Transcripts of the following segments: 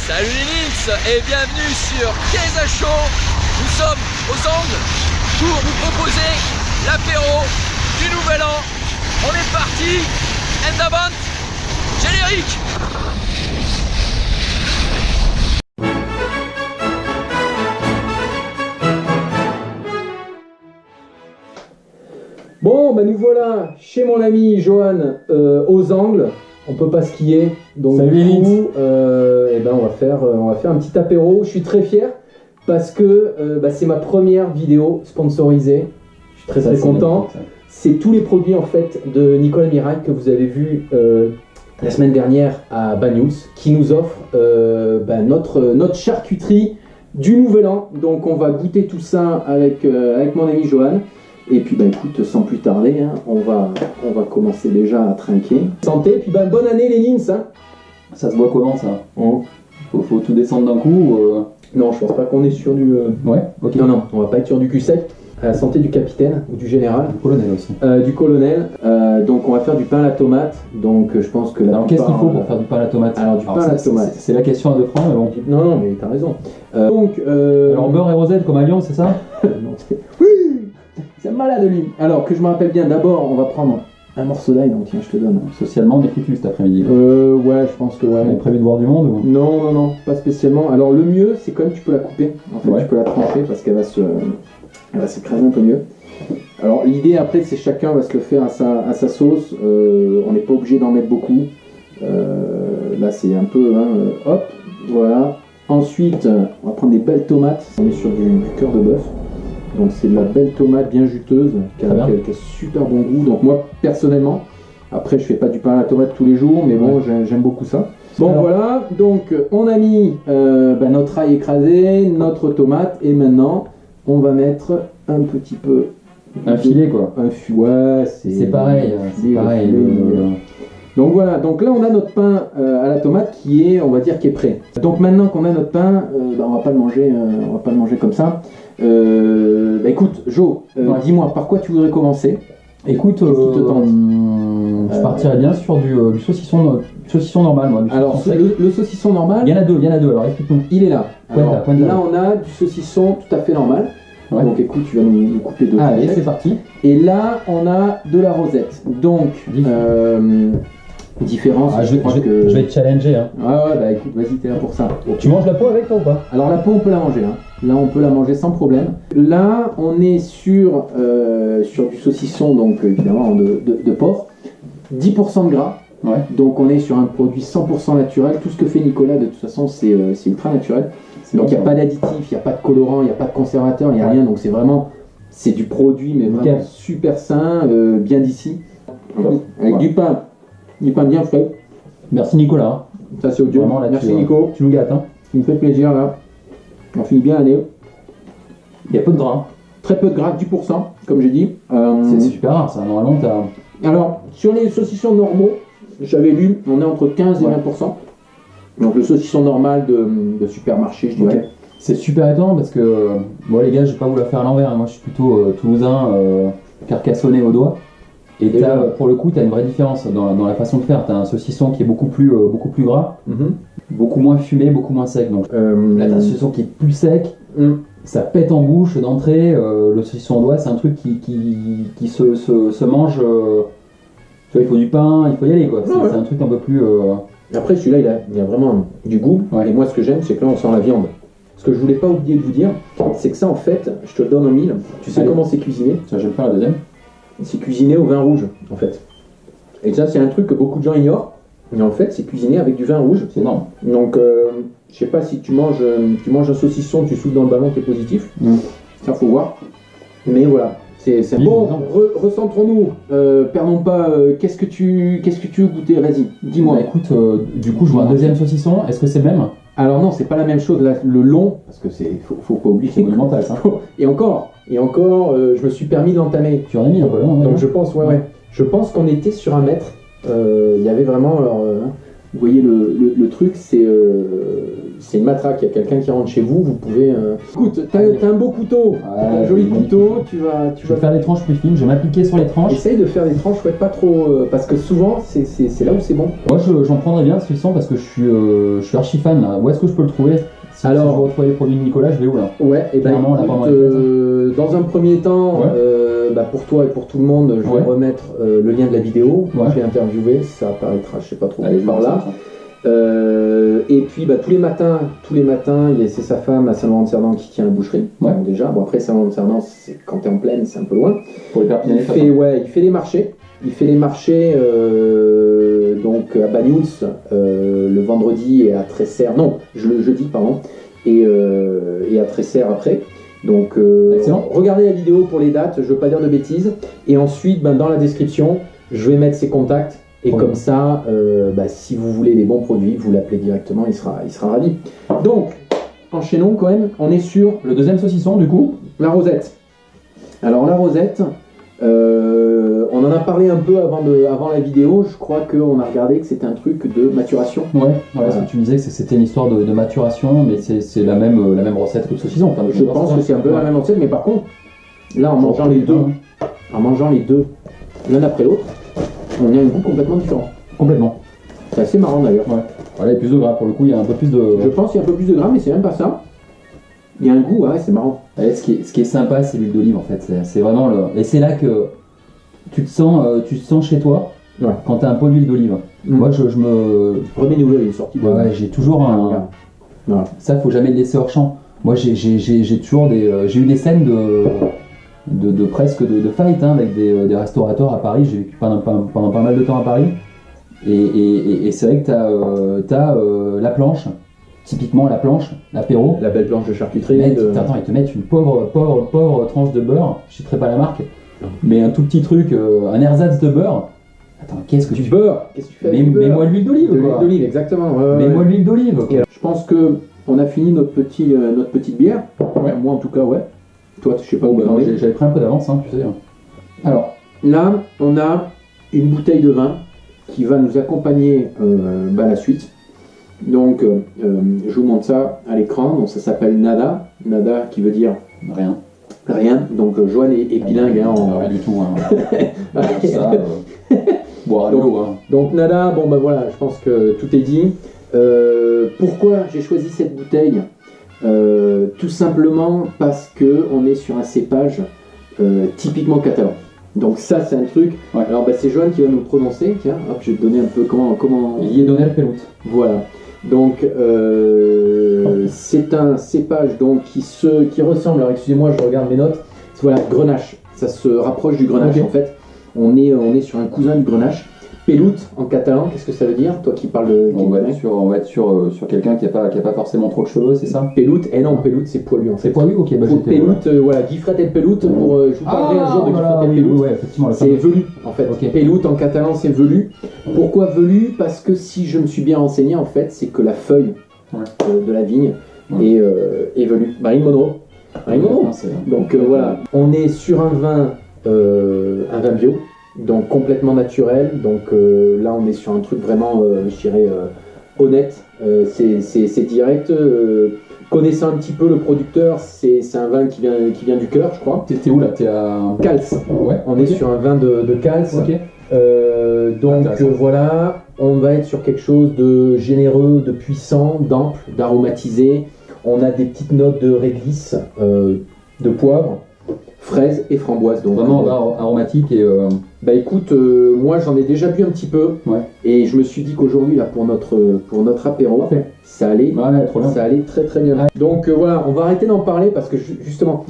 Salut les Lynx et bienvenue sur Keza Show. Nous sommes aux Angles pour vous proposer l'apéro du Nouvel An. On est parti, Endavant, générique. Bon, bah nous voilà chez mon ami Johan aux Angles. On peut pas skier, donc salut du coup, on va faire un petit apéro. Je suis très fier parce que c'est ma première vidéo sponsorisée. Je suis très content. C'est tous les produits en fait de Nicolas Mirail que vous avez vu la semaine dernière à Banyuls, qui nous offre notre charcuterie du Nouvel An. Donc on va goûter tout ça avec mon ami Johan. Et puis écoute, sans plus tarder, hein, on va commencer déjà à trinquer. Santé, et puis bonne année les Nins, hein. Ça se voit comment ça? Faut tout descendre d'un coup Non, je pense pas qu'on est sur du... Ouais, ok. Non, on va pas être sur du cul sec. À la santé du capitaine ou du général. Du colonel aussi. Du colonel. Donc on va faire du pain à la tomate. Donc je pense que alors qu'est-ce qu'il faut pour faire du pain à la tomate? Alors du pain à la tomate. C'est la question à 2 francs, mais bon. Non, mais t'as raison. Alors beurre et rosette comme à Lyon, c'est ça? Oui. C'est malade lui. Alors que je me rappelle bien, d'abord on va prendre un morceau d'ail, donc tiens je te donne. Socialement on est foutu cet après-midi. Ouais, je pense que ouais. On est prévu de voir du monde ou... Non, pas spécialement. Alors le mieux c'est quand même tu peux la couper. En fait tu peux la trancher parce qu'elle va s'écraser un peu mieux. Alors l'idée après c'est chacun va se le faire à sa sauce. On n'est pas obligé d'en mettre beaucoup. Là c'est un peu hop, voilà. Ensuite on va prendre des belles tomates. On est sur du cœur de bœuf. Donc c'est de la belle tomate bien juteuse qui a super bon goût. Donc moi personnellement, après je fais pas du pain à la tomate tous les jours, mais bon j'aime beaucoup ça. Bon voilà, donc on a mis notre ail écrasé, notre tomate, et maintenant on va mettre un petit peu... Un filet quoi. Ouais, c'est pareil. Donc voilà, donc là on a notre pain à la tomate qui est, on va dire, qui est prêt. Donc maintenant qu'on a notre pain, on va pas le manger comme ça. Écoute, Jo, dis-moi, par quoi tu voudrais commencer? Écoute, je partirais bien sur du saucisson normal, moi. Alors le saucisson normal. Il y en a deux. Alors explique-nous. Il est là. Alors, Pointe là on a du saucisson tout à fait normal. Ouais. Donc écoute, tu vas nous couper deux. Allez, c'est parti. Et là on a de la rosette. Donc différence. Je vais te challenger. Hein. Ouais, écoute, vas-y, t'es là pour ça. Tu manges la peau avec toi ou pas? Alors la peau on peut la manger. Hein. Là on peut la manger sans problème. Là on est sur du saucisson, donc évidemment de porc. 10% de gras. Ouais. Donc on est sur un produit 100% naturel. Tout ce que fait Nicolas de toute façon c'est ultra naturel. Donc il n'y a pas d'additif, il n'y a pas de colorant, il n'y a pas de conservateur, il n'y a rien. Donc c'est du produit mais vraiment super sain, bien d'ici. Avec du pain bien frais. Merci Nicolas. Ça c'est audio. Là, merci Nico. Tu nous gâtes. Hein. Ça me fait plaisir là. On finit bien l'année. Il y a peu de gras. Très peu de gras, 10% comme j'ai dit. C'est super rare ça, normalement t'as... Alors sur les saucissons normaux, j'avais lu, on est entre 15 et 20%. Donc le saucisson normal de supermarché, je dirais. Okay. C'est super étonnant parce que moi les gars, je vais pas vous la faire à l'envers. Moi je suis plutôt toulousain, carcassonné au doigt. Et pour le coup, tu as une vraie différence dans la façon de faire. Tu as un saucisson qui est beaucoup plus gras, beaucoup moins fumé, beaucoup moins sec. Donc là, tu as un saucisson qui est plus sec, ça pète en bouche d'entrée. Le saucisson au doigt, c'est un truc qui se mange. Tu vois, il faut du pain, il faut y aller. C'est un truc un peu plus... Après, celui-là, il a vraiment du goût. Ouais. Et moi, ce que j'aime, c'est que là, on sent la viande. Ce que je voulais pas oublier de vous dire, c'est que ça, en fait, je te le donne en mille. Tu sais comment c'est cuisiné? Ça, je vais faire la deuxième. C'est cuisiné au vin rouge, en fait. Et ça, c'est un truc que beaucoup de gens ignorent. Mais en fait, c'est cuisiné avec du vin rouge. C'est énorme. Donc, je sais pas si tu manges un saucisson, tu souffles dans le ballon, t'es positif. Ça, faut voir. Mais voilà. C'est bon. Recentrons-nous. Perdons pas. Qu'est-ce que tu veux goûter? Vas-y, dis-moi. Écoute, du coup, je vois un deuxième saucisson. Est-ce que c'est le même? Alors non, c'est pas la même chose. Là, le long, parce que faut pas oublier. C'est monumental, ça. Et encore, je me suis permis de l'entamer. Tu en as mis un peu, non? Donc je pense, je pense qu'on était sur un mètre. Il y avait vraiment Vous voyez le truc, c'est une matraque. Il y a quelqu'un qui rentre chez vous, vous pouvez. Écoute, t'as un beau couteau, t'as un joli couteau. Tu vas faire des tranches plus fines. Je vais m'appliquer sur les tranches. Essaye de faire des tranches, ouais, pas trop, parce que souvent c'est là où c'est bon. Moi, j'en prendrais bien ce son parce que je suis archi fan. Là. Où est-ce que je peux le trouver? Si je retrouve les produits de Nicolas, je vais où là? Ouais, et ben dans un premier temps, pour toi et pour tout le monde, je vais remettre le lien de la vidéo. Je l'ai interviewé, ça apparaîtra, je sais pas trop par là. Et puis tous les matins, c'est sa femme à Saint-Laurent-de-Cerdan qui tient la boucherie. Donc, déjà, bon après Saint-Laurent-de-Cerdan, quand t'es en plaine, c'est un peu loin. Pour les Perpignanais. Il fait les marchés. Il fait les marchés donc à Bagnouls le vendredi et à Tresserre, non, le jeudi pardon, et à Tresserre après. Donc regardez la vidéo pour les dates, je veux pas dire de bêtises. Et ensuite dans la description, je vais mettre ses contacts et comme ça, si vous voulez les bons produits, vous l'appelez directement, il sera ravi. Donc enchaînons quand même, on est sur le deuxième saucisson du coup, la rosette. Alors la rosette. On en a parlé un peu avant la vidéo, je crois qu'on a regardé que c'était un truc de maturation. Parce que tu me disais que c'était une histoire de maturation, mais c'est la même recette que le saucisson. Je pense que c'est un peu la même recette, mais par contre, là en mangeant les deux l'un après l'autre, on a un goût complètement différent. Complètement. C'est assez marrant d'ailleurs. Voilà, il y a plus de gras pour le coup, il y a un peu plus de... Je pense qu'il y a un peu plus de gras, mais c'est même pas ça. Il y a un goût, c'est marrant. Ce qui est sympa, c'est l'huile d'olive en fait. C'est vraiment le... Et c'est là que tu te sens chez toi quand tu as un pot d'huile d'olive. Moi, je me... Premier nouveau, il est sorti de... j'ai toujours un... Ça, faut jamais le laisser hors champ. Moi, j'ai toujours j'ai eu des scènes de presque de fight avec des restaurateurs à Paris. J'ai vécu pendant pas mal de temps à Paris. Et c'est vrai que t'as la planche. Typiquement la planche, l'apéro. La belle planche de charcuterie. Attends, ils te mettent une pauvre tranche de beurre, je citerai pas la marque, mais un tout petit truc, un ersatz de beurre. Attends, qu'est-ce que tu beurre? Qu'est-ce que tu fais? Mets-moi de l'huile d'olive. De l'huile d'olive, exactement. Mets-moi de l'huile d'olive. Je pense que on a fini notre petite bière. Moi en tout cas, ouais. Toi, je sais pas où t'en es. J'avais pris un peu d'avance, tu sais. Alors, là, on a une bouteille de vin qui va nous accompagner la suite. Donc, je vous montre ça à l'écran. Donc, ça s'appelle Nada. Nada qui veut dire rien. Rien. Donc, Joanne est bilingue. Rien du tout. Ça, boire à l'eau. Donc, Nada, voilà, je pense que tout est dit. Pourquoi j'ai choisi cette bouteille? Tout simplement parce qu'on est sur un cépage typiquement catalan. Donc ça c'est un truc. Alors c'est Joanne qui va nous le prononcer. Tiens, hop, je vais te donner un peu comment. Lledonner Pelout. Voilà. Donc c'est un cépage donc qui ressemble. Alors excusez-moi, je regarde mes notes. Voilà, Grenache. Ça se rapproche du Grenache en fait. On est sur un cousin du Grenache. Pelout en catalan, qu'est-ce que ça veut dire? Toi qui parles de... On va être sur quelqu'un qui a pas forcément trop de cheveux, c'est ça? Pelout, non, Pelout c'est poilu en fait. C'est poilu, ok. Pelout, voilà, Guy Fratel Pelout, je vous parlerai un jour de Guy Fratel Pelout. Effectivement. C'est velu en fait. Pelout en catalan c'est velu. Pourquoi velu? Parce que si je me suis bien renseigné en fait, c'est que la feuille de la vigne est velue. Marine Monroe. Donc voilà, on est sur un vin bio. Donc complètement naturel, donc là on est sur un truc vraiment, je dirais, honnête, c'est direct. Connaissant un petit peu le producteur, c'est un vin qui vient du cœur, je crois. T'es où là? T'es à Cals. On est sur un vin de Cals. Donc voilà, on va être sur quelque chose de généreux, de puissant, d'ample, d'aromatisé. On a des petites notes de réglisse, de poivre, fraises et framboises. Donc vraiment aromatique et... écoute, moi j'en ai déjà bu un petit peu et je me suis dit qu'aujourd'hui là pour notre apéro, ça allait très très bien. Donc voilà, on va arrêter d'en parler parce que justement,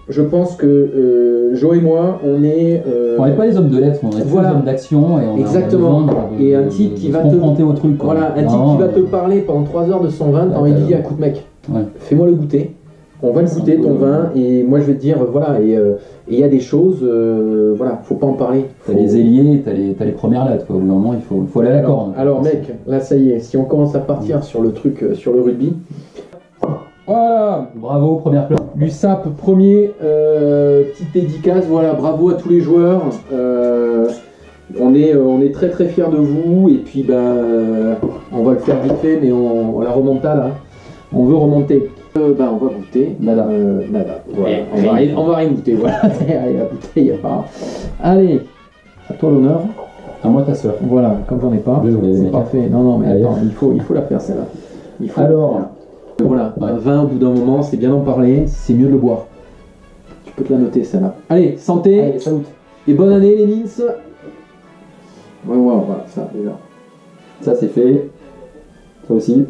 je pense que Jo et moi, on n'est pas des hommes de lettres, on est des hommes d'action et on exactement. Et un type qui va te confronter au truc. Qui va te parler pendant 3 heures de son vin, t'as envie de dire écoute mec, fais-moi le goûter. On va le goûter ton vin et moi je vais te dire voilà et il y a des choses faut pas en parler. T'as les ailiers, t'as les premières lettres quoi. Au bout d'un moment il faut aller à la corde. Alors mec, là ça y est, si on commence à partir sur le truc sur le rugby. Voilà, bravo, première place. L'USAP premier, petite dédicace, voilà, bravo à tous les joueurs. On est très très fiers de vous et puis on va le faire vite fait mais on la remonta là. On veut remonter. On va goûter. Nada. Voilà. On va rien goûter. Voilà. Allez, la bouteille. Allez, à toi l'honneur. À moi ta soeur. Voilà, comme j'en ai pas. Désolé, c'est parfait. Non, mais attends, il faut la faire celle-là. Alors, voilà, un vin au bout d'un moment, c'est bien d'en parler, c'est mieux de le boire. Tu peux te la noter celle-là. Allez, santé. Allez, salut. Et bonne année les Nins. Voilà, ça déjà. Ça c'est fait. Ça aussi.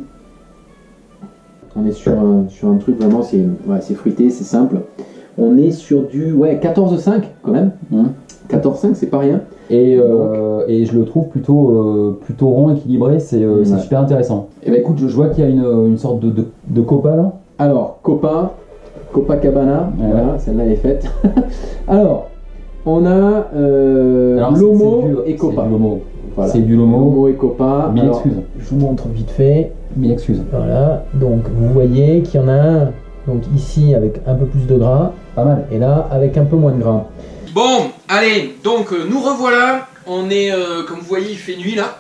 On est sur un truc vraiment, c'est fruité, c'est simple. On est sur du 14,5 quand même. 14,5 c'est pas rien. Et je le trouve plutôt rond, équilibré, c'est super intéressant. Et bah écoute, je vois qu'il y a une sorte de copa là. Alors, Copacabana, voilà, celle-là est faite. Alors, on a Lomo et Copa. Voilà. C'est du Lomo et Copa. Mille excuses. Je vous montre vite fait. Mille excuses. Voilà, donc vous voyez qu'il y en a un donc ici avec un peu plus de gras, pas mal, et là avec un peu moins de gras. Bon, allez, donc nous revoilà. On est, comme vous voyez, il fait nuit là.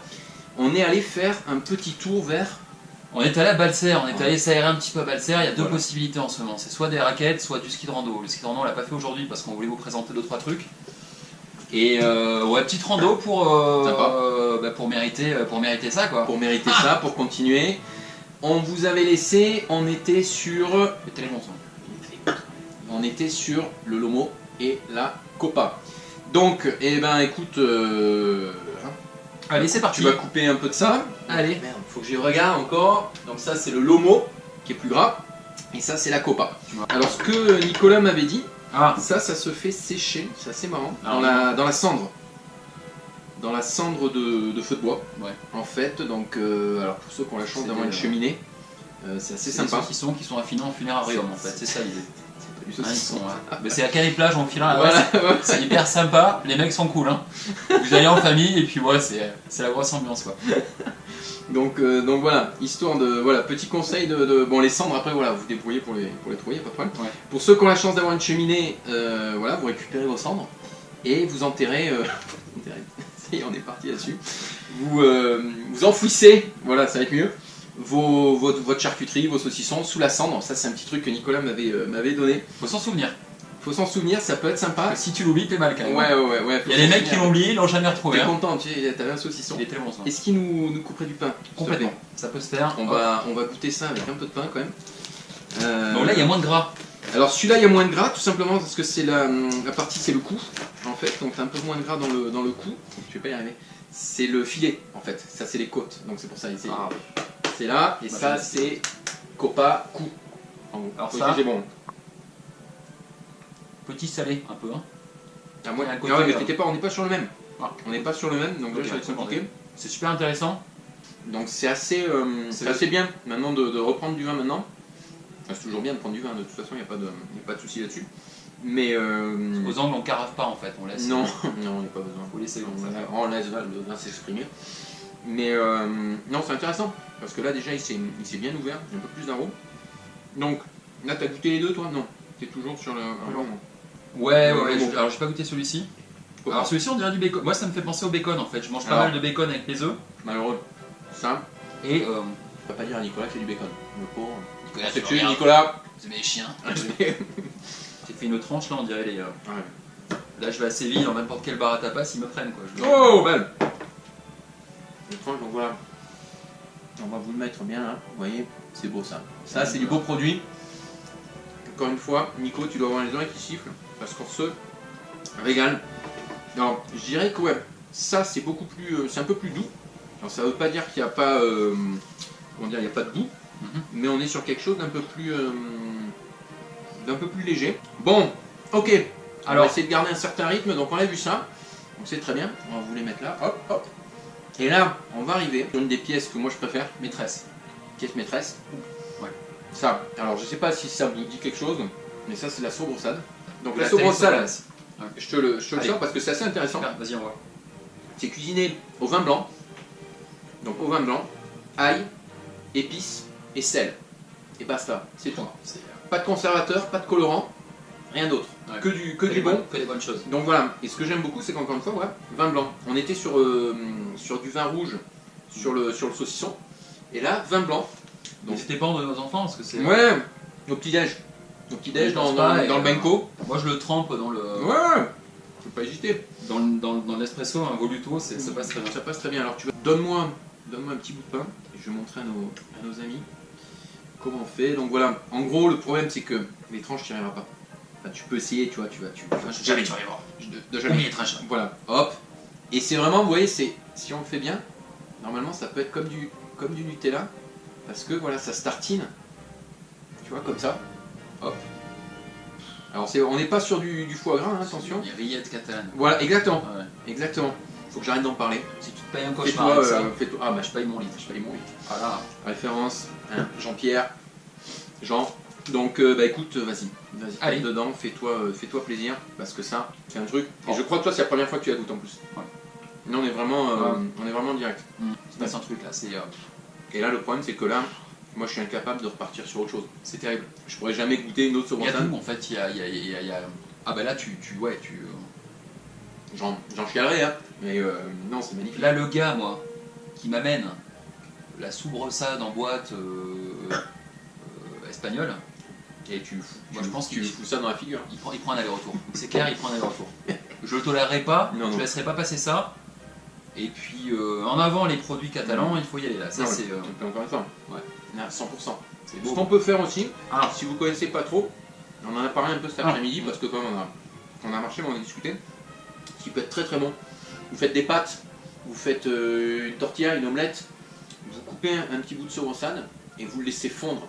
On est allé faire un petit tour vers... On est allé à Balser, on est allé s'aérer un petit peu à Balser. Il y a deux possibilités en ce moment, c'est soit des raquettes, soit du ski de rando. Le ski de rando on l'a pas fait aujourd'hui parce qu'on voulait vous présenter 2-3 trucs. Et petite rando pour mériter ça quoi. Pour mériter ça, pour continuer. On vous avait laissé, on était sur... On était sur le Lomo et la Copa. Donc, écoute... Allez, c'est parti. Tu vas couper un peu de ça. Allez. Merde, faut que j'y regarde encore. Donc ça, c'est le Lomo, qui est plus gras. Et ça, c'est la Copa. Alors, ce que Nicolas m'avait dit, ça se fait sécher. C'est assez marrant. Dans la cendre. Dans la cendre de feu de bois. Ouais. En fait, donc, alors pour ceux qui ont la chance d'avoir une cheminée, c'est assez sympa. C'est des saucissons qui sont affinés en funérarium, en fait. C'est ça l'idée. Mais c'est à Cannes-Plage en filant là-bas, c'est hyper sympa, les mecs sont cool, hein. Vous allez en famille et puis ouais, c'est la grosse ambiance quoi. Donc voilà, histoire de, voilà, petit conseil bon les cendres après voilà, vous débrouillez pour les trouver, pas de problème. Ouais. Pour ceux qui ont la chance d'avoir une cheminée, voilà, vous récupérez vos cendres et vous enterrez, ça y est, on est parti là-dessus, vous enfouissez, voilà, ça va être mieux. Votre charcuterie, vos saucissons sous la cendre, ça c'est un petit truc que Nicolas m'avait donné. Faut s'en souvenir. Faut s'en souvenir, ça peut être sympa. Si tu l'oublies, t'es mal quand même. Ouais. Il y a des mecs qui l'ont oublié, ils l'ont jamais retrouvé. T'es content, tu sais, t'avais un saucisson. Il était bon ça. Est-ce qu'il nous couperait du pain? Complètement. Ça peut se faire. On va goûter ça avec un peu de pain quand même. Donc là, il y a moins de gras. Alors celui-là, il y a moins de gras, tout simplement parce que c'est la partie, c'est le cou, en fait. Donc t'as un peu moins de gras dans le cou. Je vais pas y arriver. C'est le filet, en fait. Ça, c'est les côtes. Donc c'est pour ça ici. C'est là, et ça c'est Copa cou. Alors ça, c'est bon. Petit salé un peu. Hein. Mais t'inquiète pas, on n'est pas sur le même. On n'est pas sur le même, donc là ça va être compliqué. C'est super intéressant. Donc c'est assez bien maintenant de reprendre du vin maintenant. C'est toujours bien de prendre du vin, de toute façon il n'y a pas de souci là-dessus. Mais aux angles on carafe pas en fait, on laisse. Non, on n'a pas besoin. Faut laisser on laisse le vin s'exprimer. Mais non, c'est intéressant, parce que là déjà il s'est bien ouvert, il y a un peu plus d'arôme. Donc là t'as goûté les deux toi? Non, t'es toujours sur le... Ouais, alors j'ai pas goûté celui-ci. Alors celui-ci on dirait du bacon, moi ça me fait penser au bacon en fait, je mange pas mal de bacon avec les œufs. Malheureux. Ça, et on va pas dire à Nicolas qu'il y a du bacon. Le pauvre. Nicolas, Nicolas. C'est mes chiens. J'ai fait une tranche là, on dirait les... Là je vais à Séville, dans n'importe quel bar à tapas, ils me prennent quoi. Oh, belle. Donc voilà, on va vous le mettre bien là, vous voyez, c'est beau ça. Ça c'est du beau produit. Encore une fois, Nico, tu dois avoir les oreilles qui sifflent, parce qu'on se régale. Alors, je dirais que ouais, ça c'est beaucoup plus, c'est un peu plus doux. Alors ça veut pas dire qu'il n'y a pas, comment dire, il n'y a pas de goût, mais on est sur quelque chose d'un peu plus léger. Bon, ok, alors on va essayer de garder un certain rythme, donc on a vu ça, donc c'est très bien, on va vous les mettre là, hop, hop. Et là, on va arriver sur une des pièces que moi je préfère, maîtresse. Pièce maîtresse. Ouais. Ça, alors je sais pas si ça vous dit quelque chose, mais ça c'est la sauce-brossade. Donc la sauce-brossade, je te le sors parce que c'est assez intéressant. Vas-y, on voit. C'est cuisiné au vin blanc. Donc au vin blanc, ail, épices et sel. Et basta, c'est tout. Pas de conservateur, pas de colorant. rien d'autre. Ouais. Que du bon. Que des bonnes choses. Donc voilà, et ce que j'aime beaucoup, c'est qu'encore une fois, voilà, vin blanc. On était sur du vin rouge sur le saucisson, et là, vin blann. Donc c'était pas de nos enfants, parce que c'est... Ouais, au petit-déj. Au petit-déj dans le Benco. Moi je le trempe dans le... Ouais, faut pas hésiter. Dans l'espresso, un voluto, ça passe très bien. Ça passe très bien. Alors tu vas... Donne-moi un petit bout de pain, et je vais montrer à nos amis comment on fait. Donc voilà, en gros, le problème c'est que les tranches, tu n'y arriveras pas. Enfin, tu peux essayer, tu vois, Jamais tu vas y voir. Jamais. Il est très cher. Voilà, hop. Et c'est vraiment, vous voyez, si on le fait bien, normalement ça peut être comme du Nutella, parce que voilà, ça se tartine, tu vois, comme ça, hop. Alors on n'est pas sur du foie gras, hein, attention. Il y a rillettes catalanes. Voilà, exactement, Ouais. exactement. Faut que j'arrête d'en parler. Si tu te payes un cauchemar avec ça, fais-toi. Ah bah je paye mon litre. je paye mon litre. Voilà. Référence, hein, Jean-Pierre, Jean. Donc bah écoute, vas-y, Allez. tape dedans, fais-toi plaisir, parce que ça, c'est un truc. Et je crois que toi, c'est la première fois que tu la goûtes en plus. Ouais. Là, on est vraiment direct. C'est pas un truc là, c'est... Et là, le problème, c'est que là, moi, je suis incapable de repartir sur autre chose. C'est terrible. Je pourrais jamais goûter une autre Il y a sorbonne. tout en fait, il y a... Ah bah là J'en chialerais, hein. Mais non, c'est magnifique. Là le gars, moi, qui m'amène la soubreçade en boîte espagnole, et moi je pense tu fous ça dans la figure. il prend un aller-retour. C'est clair, il prend un aller-retour. Je le tolérerai pas, Non, je non. laisserai pas passer ça. Et puis en avant les produits catalans, il faut y aller là. Ça Non, c'est... encore une fois. Ouais. À 100%. c'est Ce beau. qu'on peut faire aussi, alors si vous connaissez pas trop, on en a parlé un peu cet après-midi, parce que quand même on a marché, mais on a discuté, ce qui peut être très très bon. Vous faites des pâtes, vous faites une tortilla, une omelette, vous coupez un petit bout de saurossane et vous le laissez fondre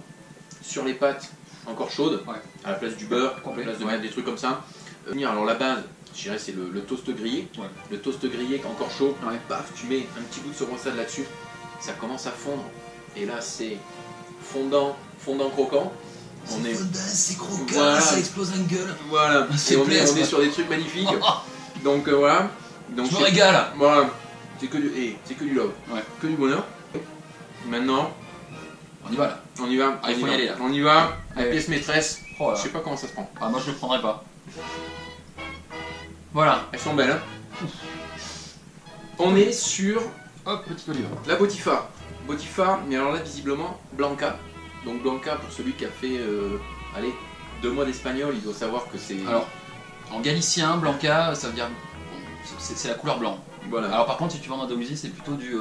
sur les pâtes encore chaudes, Ouais. à la place du beurre, à la Complet. place de mettre des trucs comme ça. Alors la base, je dirais c'est le toast grillé. Ouais. Le toast grillé qui est encore chaud, Ouais. paf, tu mets un petit bout de saurossane là-dessus, ça commence à fondre. Et là c'est fondant croquant. C'est croquant, Voilà. ça explose une gueule. Voilà, C'est et on plaisant. est sur des trucs magnifiques. Donc voilà. Donc, Je me régale. Voilà, c'est que du love, Ouais. que du bonheur. Maintenant, On y va là. on y va. Ah, il faut y aller, là. On y va. La Ouais. pièce maîtresse. Oh là. Je sais pas comment ça se prend. Ah moi je le prendrai pas. Voilà. Elles sont belles. Hein. On est sur Hop, petit olive. la Botifa. Botifa, mais alors là visiblement Blanca. Donc Blanca, pour celui qui a fait, allez, 2 mois d'espagnol, il doit savoir que c'est. Alors, en galicien, blanca, ça veut dire... bon, c'est la couleur blanc. voilà. Alors par contre, si tu vas en Andalousie, c'est plutôt du...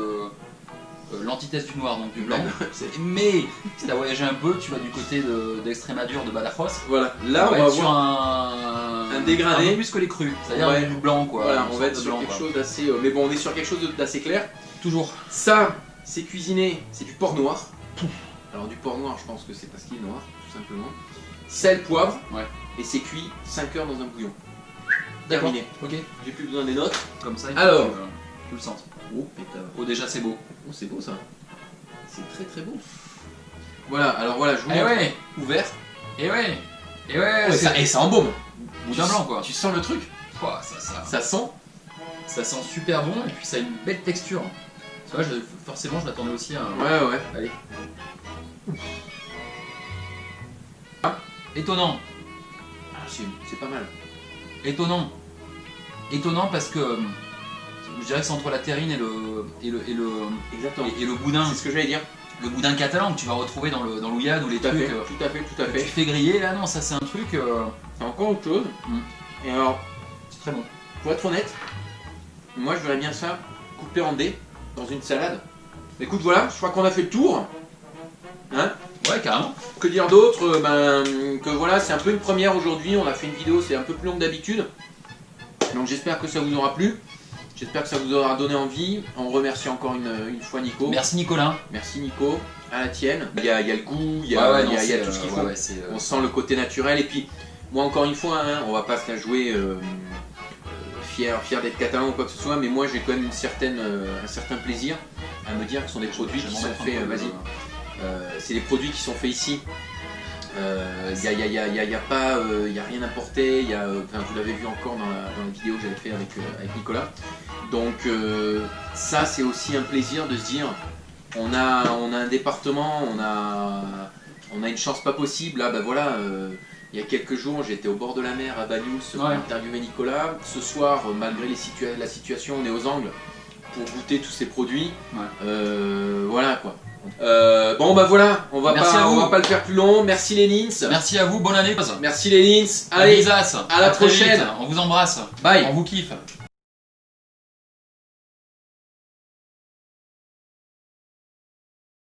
l'antithèse du noir, donc du blanc. C'est- Mais, si t'as voyagé un peu, tu vas du côté d'Extremadure, de Badajoz. Voilà. Là, on on va être sur voir. un dégradé. un peu plus que les crus. C'est-à-dire Ouais. du blanc, quoi. Voilà, une on va sorte être de sur blanc, quelque quoi. chose d'assez. Mais bon, on est sur quelque chose d'assez clair. Toujours. Ça, c'est cuisiné, c'est du porc noir. Alors du porc noir, je pense que c'est parce qu'il est noir, tout simplement. Sel, poivre, Ouais. et c'est cuit 5 heures dans un bouillon. D'accord. Terminé. Ok. J'ai plus besoin des notes. Comme ça, il Alors. faut que tu le sentes. Oh, pétard. Oh, déjà, c'est beau. Oh, c'est beau ça. C'est très très beau. Voilà, alors voilà, je vous Eh montre. ouais. Ouvert. Et ouais. Et ouais. Oh, et ça embaume. Boudin blanc, quoi. Tu sens le truc. Ouah, Ça sent. ça sent super bon et puis ça a une belle texture. Tu vois, forcément, je m'attendais aussi à un... Ouais. Allez. Étonnant. Ah, c'est pas mal. Étonnant. Étonnant parce que je dirais que c'est entre la terrine et le Exactement. et le boudin. C'est ce que j'allais dire. Le boudin catalan que tu vas retrouver dans l'ouillade ou les Tout à trucs fait, tout à fait, tout à que tu fait. fais griller là. Non, ça c'est un truc. C'est encore autre chose. Mm. Et alors, C'est très bon. pour être honnête, moi je verrais bien ça coupé en dés dans une salade. Écoute, voilà, je crois qu'on a fait le tour. Hein? Ouais, carrément. Que dire d'autre? Que voilà, c'est un peu une première aujourd'hui. On a fait une vidéo, c'est un peu plus long que d'habitude. Donc j'espère que ça vous aura plu. J'espère que ça vous aura donné envie. On remercie encore une fois Nico. Merci Nicolas. Merci Nico. À la tienne. Il y a le goût, il y a tout ce qu'il faut. On sent le côté naturel. Et puis, moi encore une fois, hein, on va pas se la jouer fier d'être catalan ou quoi que ce soit, mais moi j'ai quand même un certain plaisir à me dire que ce sont des produits qui sont faits. Vas-y. C'est des produits qui sont faits ici. Il n'y a rien importé. Vous l'avez vu encore dans la vidéo que j'avais fait avec Nicolas. Donc ça c'est aussi un plaisir de se dire on a un département, on a une chance pas possible. Là, bah voilà, Il y a quelques jours, j'étais au bord de la mer à Banyuls pour interviewer Nicolas. Ce soir, malgré la situation, on est aux Angles pour goûter tous ces produits. Voilà quoi. Bon bah voilà, on va pas le faire plus long. Merci les Lins. Merci à vous, bonne année. Merci les Lins. Allez, à la prochaine. On vous embrasse. Bye. On vous kiffe.